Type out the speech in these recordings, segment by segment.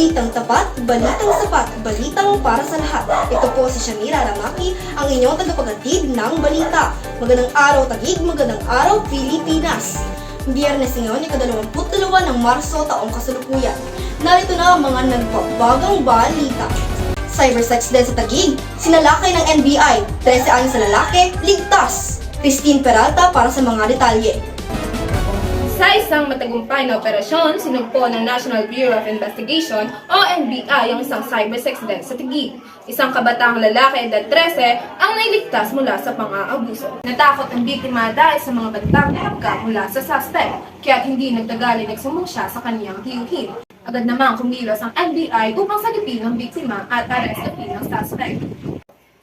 Balitang tapat, balitang sapat, balitang para sa lahat. Ito po si Shamira Ramaki, ang inyong tagapaghatid ng balita. Magandang araw Taguig, magandang araw Pilipinas. Biyernes ngayon, ika-22 ng Marso, taong kasalukuyan. Narito na ang mga nagbabagang balita. Cybersex din sa Taguig, sinalakay ng NBI, 13 anyos na lalaki, ligtas. Christine Peralta para sa mga detalye. Sa isang matagumpay na operasyon, sinugpo ng National Bureau of Investigation o NBI ang isang cybersex den sa Taguig. Isang kabataang lalaki edad 13 ang nailigtas mula sa pang-aabuso. Natakot ang biktima dahil sa mga bantang ihabga mula sa suspect, kaya hindi nagtagal ay nagsumbong siya sa kaniyang tiyuhin. Agad namang kumilos ang NBI upang sagipin ang biktima at arestahin ang suspect.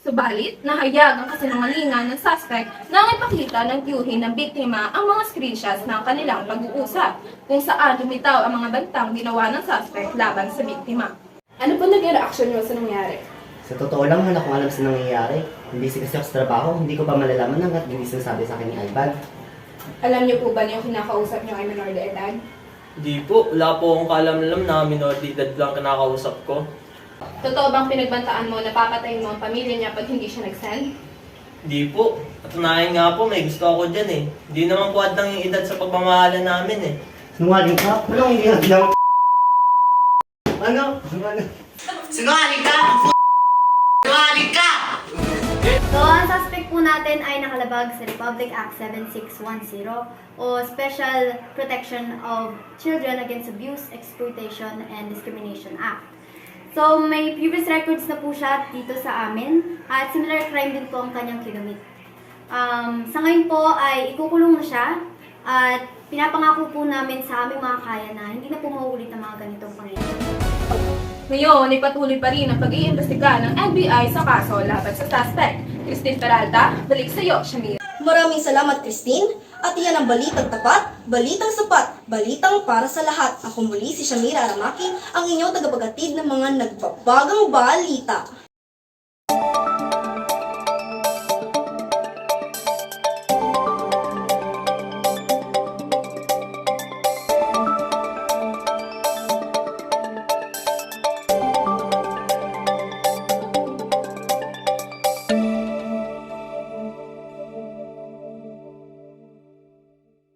Subalit, nahayag ang kasinungalingan ng suspect nang ipakita ng tiyuhin ng biktima ang mga screenshots ng kanilang pag-uusap, kung saan lumitaw ang mga bantang ginawa ng suspect laban sa biktima. Ano po naging reaksyon niyo sa nangyari? Sa totoo lang, wala akong alam sa nangyayari. Hindi kasi ako sa trabaho, hindi ko pa malalaman hanggat hindi sinasabi sa akin ni Ivan. Alam niyo po ba na yung kinakausap niyo ay minor de edad? Di po, wala po akong kaalam-alam na minor de edad lang kinakausap ko. Totoo bang pinagbantaan mo na papatayin mo ang pamilya niya pag hindi siya nag-send? Di po, patunayan nga po may gusto ako dyan eh. Di naman po adang yung edad sa pagmamahalan namin eh. Sinungaling ka? Walang hindi na ginawa. Ano? Sinungaling ka! Sinungaling ka! So, ang suspect po natin ay nakalabag sa Republic Act 7610 o Special Protection of Children Against Abuse, Exploitation, and Discrimination Act. So, may previous records na po siya dito sa amin at similar crime din po ang kanyang kinumit. Sa ngayon po ay ikukulong na siya at pinapangako po namin sa aming mga kaya na hindi na po mauulit ang mga ganitong pangyayari. Ngayon, ay patuloy pa rin ang pag-iimbestiga ng NBI sa kaso laban sa suspect. Christine Peralta, balik sa iyo, Shamira. Maraming salamat Christine, at iyan ang balitang tapat, balitang sapat, balitang para sa lahat. Ako muli si Shamira Ramaki, ang inyong tagapaghatid ng mga nagbabagang balita.